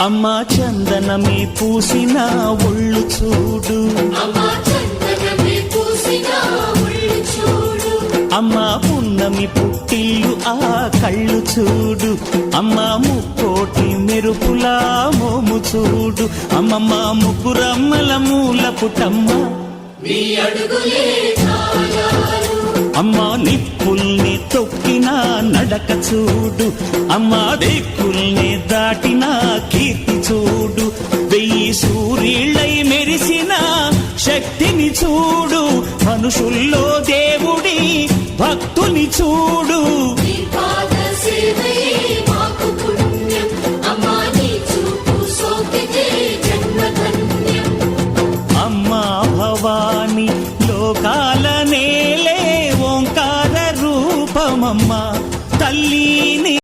అమ్మా చందనమే పూసిన ఒళ్ళు చూడు, అమ్మా పున్నమి పుట్టిల్లు ఆ కళ్ళు చూడు, అమ్మా ముక్కోటి మెరుపులా మోము చూడు, అమ్మమ్మ ముగ్గురమ్మల మూల పుటమ్మ అమ్మా నిప్పుల్ని తొక్కిన నడక చూడు, అమ్మా దిక్కుల్ని దాటిన కీర్తి చూడు, 1000 సూర్యుళ్ళై మెరిసిన శక్తిని చూడు, మనుషుల్లో దేవుడి భక్తుని చూడు.